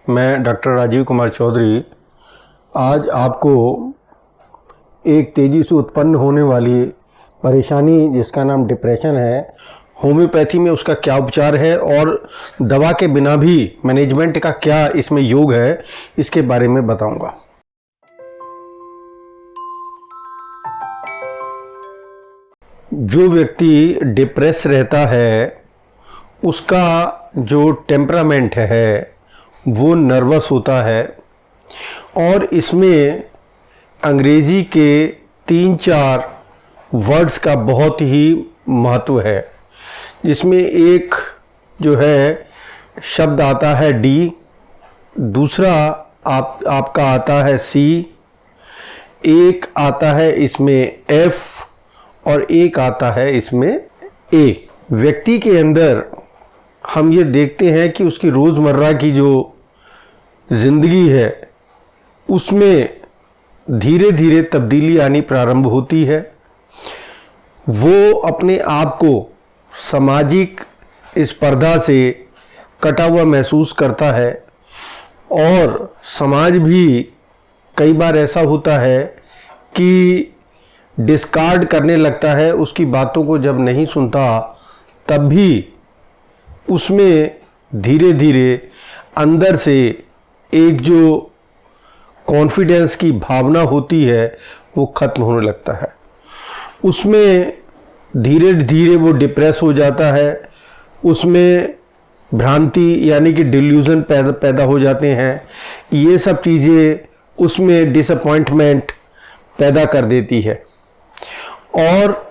मैं डॉक्टर राजीव कुमार चौधरी आज आपको एक तेज़ी से उत्पन्न होने वाली परेशानी जिसका नाम डिप्रेशन है, होम्योपैथी में उसका क्या उपचार है और दवा के बिना भी मैनेजमेंट का क्या इसमें योग है, इसके बारे में बताऊंगा। जो व्यक्ति डिप्रेस रहता है उसका जो टेम्परामेंट है वो नर्वस होता है और इसमें अंग्रेजी के 3-4 वर्ड्स का बहुत ही महत्व है, जिसमें एक जो है शब्द आता है डी, दूसरा आपका आता है सी, एक आता है इसमें एफ और एक आता है इसमें ए। व्यक्ति के अंदर हम ये देखते हैं कि उसकी रोज़मर्रा की जो ज़िंदगी है उसमें धीरे धीरे तब्दीली आनी प्रारंभ होती है। वो अपने आप को सामाजिक स्पर्धा से कटा हुआ महसूस करता है और समाज भी कई बार ऐसा होता है कि डिस्कार्ड करने लगता है, उसकी बातों को जब नहीं सुनता तब भी उसमें धीरे धीरे अंदर से एक जो कॉन्फिडेंस की भावना होती है वो ख़त्म होने लगता है। उसमें धीरे धीरे वो डिप्रेस हो जाता है, उसमें भ्रांति यानी कि डिल्यूज़न पैदा हो जाते हैं। ये सब चीज़ें उसमें डिसअपॉइंटमेंट पैदा कर देती है और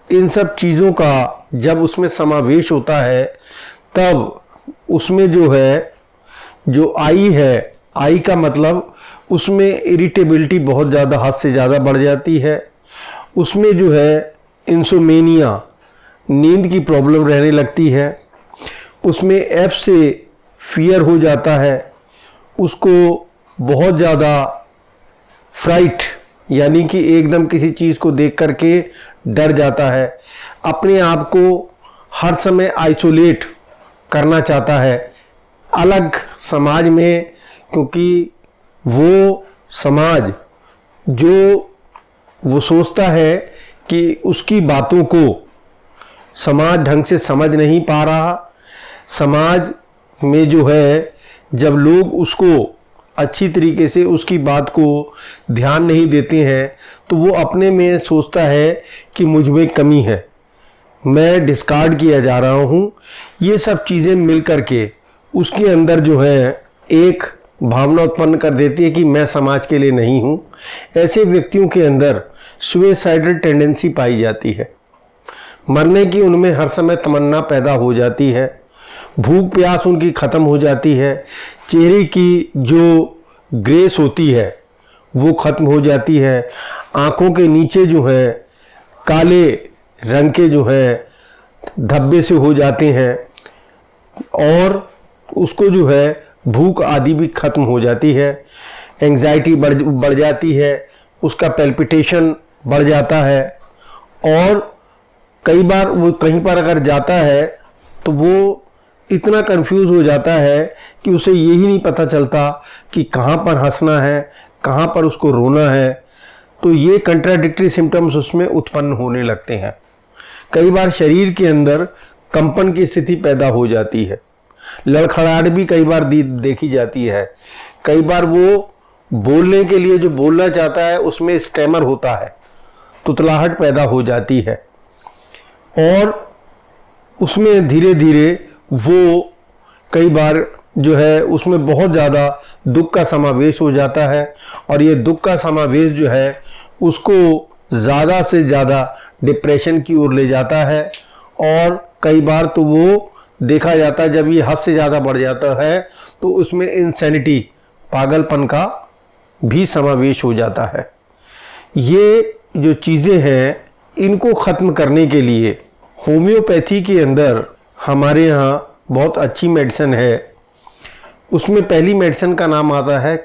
इन सब चीज़ों का जब उसमें समावेश होता है तब उसमें जो है जो आई का मतलब उसमें इरिटेबिलिटी बहुत ज़्यादा, हद से ज़्यादा बढ़ जाती है। उसमें जो है इंसोमेनिया, नींद की प्रॉब्लम रहने लगती है। उसमें एफ से फियर हो जाता है, उसको बहुत ज़्यादा फ्राइट यानी कि एकदम किसी चीज़ को देख करके डर जाता है, अपने आप को हर समय आइसोलेट करना चाहता है अलग समाज में, क्योंकि वो समाज जो वो सोचता है कि उसकी बातों को समाज ढंग से समझ नहीं पा रहा। समाज में जो है जब लोग उसको अच्छी तरीके से उसकी बात को ध्यान नहीं देते हैं तो वो अपने में सोचता है कि मुझ में कमी है, मैं डिस्कार्ड किया जा रहा हूँ। ये सब चीज़ें मिल करके उसके अंदर जो है एक भावना उत्पन्न कर देती है कि मैं समाज के लिए नहीं हूँ। ऐसे व्यक्तियों के अंदर सुसाइडल टेंडेंसी पाई जाती है, मरने की उनमें हर समय तमन्ना पैदा हो जाती है, भूख प्यास उनकी ख़त्म हो जाती है, चेहरे की जो ग्रेस होती है वो ख़त्म हो जाती है, आँखों के नीचे जो है काले रंग के जो है धब्बे से हो जाते हैं और उसको जो है भूख आदि भी ख़त्म हो जाती है। एंग्जाइटी बढ़ जाती है, उसका पैल्पिटेशन बढ़ जाता है और कई बार वो कहीं पर अगर जाता है तो वो इतना कंफ्यूज हो जाता है कि उसे यही नहीं पता चलता कि कहाँ पर हंसना है, कहाँ पर उसको रोना है। तो ये कंट्राडिक्टरी सिम्टम्स उसमें उत्पन्न होने लगते हैं। कई बार शरीर के अंदर कंपन की स्थिति पैदा हो जाती है, लड़खड़ाहट भी कई बार देखी जाती है। कई बार वो बोलने के लिए जो बोलना चाहता है उसमें स्टैमर होता है, तुतलाहट पैदा हो जाती है और उसमें धीरे धीरे वो कई बार जो है उसमें बहुत ज़्यादा दुख का समावेश हो जाता है और ये दुख का समावेश जो है उसको ज़्यादा से ज़्यादा डिप्रेशन की ओर ले जाता है और कई बार तो वो देखा जाता है जब ये हद से ज़्यादा बढ़ जाता है तो उसमें इंसैनिटी, पागलपन का भी समावेश हो जाता है। ये जो चीज़ें हैं इनको ख़त्म करने के लिए होम्योपैथी के अंदर हमारे यहाँ बहुत अच्छी मेडिसिन है। उसमें पहली मेडिसिन का नाम आता है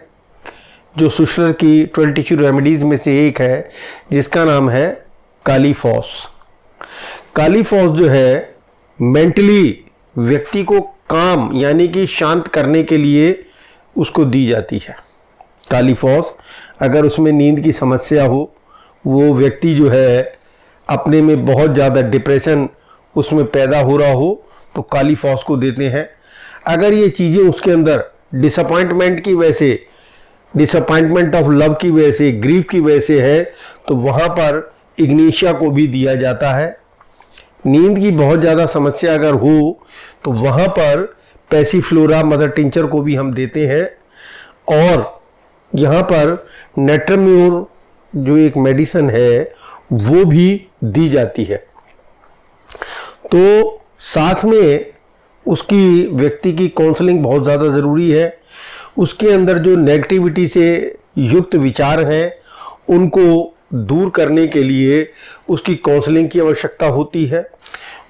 जो सुशलर की 12 टिश्यू रेमेडीज़ में से एक है, जिसका नाम है कालीफॉस। कालीफॉस जो है मेंटली व्यक्ति को काम यानी कि शांत करने के लिए उसको दी जाती है। काली फॉस, अगर उसमें नींद की समस्या हो, वो व्यक्ति जो है अपने में बहुत ज़्यादा डिप्रेशन उसमें पैदा हो रहा हो, तो काली फॉस को देते हैं। अगर ये चीज़ें उसके अंदर डिसअपॉइंटमेंट की वजह से, डिसअपॉइंटमेंट ऑफ लव की वजह से, ग्रीफ की वजह से है, तो वहाँ पर इग्निशिया को भी दिया जाता है। नींद की बहुत ज़्यादा समस्या अगर हो तो वहाँ पर पैसीफ्लोरा मदर टिंचर को भी हम देते हैं। और यहाँ पर नेट्रम्योर जो एक मेडिसिन है वो भी दी जाती है। तो साथ में उसकी व्यक्ति की काउंसलिंग बहुत ज़्यादा ज़रूरी है। उसके अंदर जो नेगेटिविटी से युक्त विचार हैं उनको दूर करने के लिए उसकी काउंसलिंग की आवश्यकता होती है।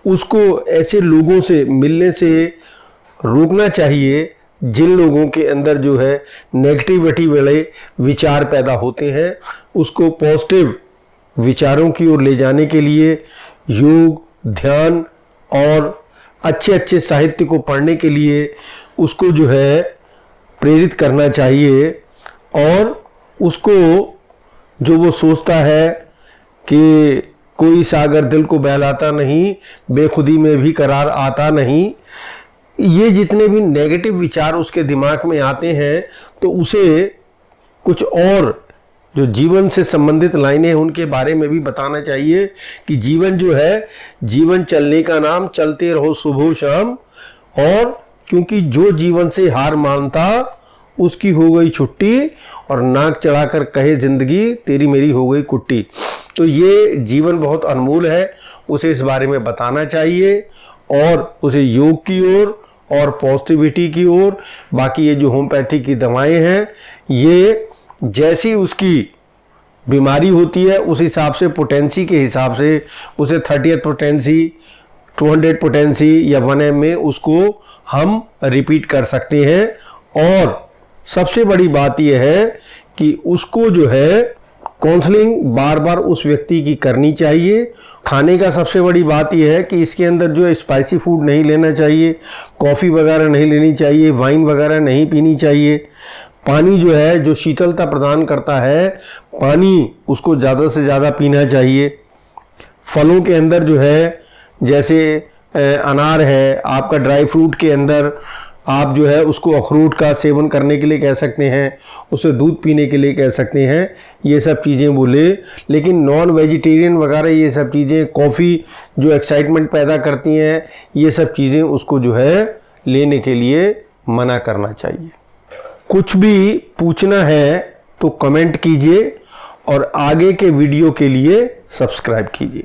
उसको ऐसे लोगों से मिलने से रोकना चाहिए जिन लोगों के अंदर जो है नेगेटिविटी वाले विचार पैदा होते हैं। उसको पॉजिटिव विचारों की ओर ले जाने के लिए योग, ध्यान और अच्छे अच्छे साहित्य को पढ़ने के लिए उसको जो है प्रेरित करना चाहिए। और उसको जो वो सोचता है कि कोई सागर दिल को बहलाता नहीं, बेखुदी में भी करार आता नहीं, ये जितने भी नेगेटिव विचार उसके दिमाग में आते हैं तो उसे कुछ और जो जीवन से संबंधित लाइनें हैं उनके बारे में भी बताना चाहिए कि जीवन जो है, जीवन चलने का नाम, चलते रहो सुबह शाम। और क्योंकि जो जीवन से हार मानता उसकी हो गई छुट्टी, और नाक चढ़ाकर कहे जिंदगी तेरी मेरी हो गई कुट्टी। तो ये जीवन बहुत अनमोल है, उसे इस बारे में बताना चाहिए और उसे योग की ओर और पॉजिटिविटी की ओर। बाकी ये जो होम्योपैथी की दवाएं हैं, ये जैसी उसकी बीमारी होती है उस हिसाब से, पोटेंसी के हिसाब से उसे 30th पोटेंसी, 200 पोटेंसी या 1 m में उसको हम रिपीट कर सकते हैं। और सबसे बड़ी बात यह है कि उसको जो है काउंसलिंग बार बार उस व्यक्ति की करनी चाहिए। खाने का सबसे बड़ी बात यह है कि इसके अंदर जो है स्पाइसी फूड नहीं लेना चाहिए, कॉफ़ी वगैरह नहीं लेनी चाहिए, वाइन वगैरह नहीं पीनी चाहिए। पानी जो है जो शीतलता प्रदान करता है, पानी उसको ज़्यादा से ज़्यादा पीना चाहिए। फलों के अंदर जो है जैसे अनार है, आपका ड्राई फ्रूट के अंदर आप जो है उसको अखरोट का सेवन करने के लिए कह सकते हैं, उसे दूध पीने के लिए कह सकते हैं, ये सब चीज़ें बोले। लेकिन नॉन वेजिटेरियन वगैरह ये सब चीज़ें, कॉफ़ी जो एक्साइटमेंट पैदा करती हैं, ये सब चीज़ें उसको जो है लेने के लिए मना करना चाहिए। कुछ भी पूछना है तो कमेंट कीजिए और आगे के वीडियो के लिए सब्सक्राइब कीजिए।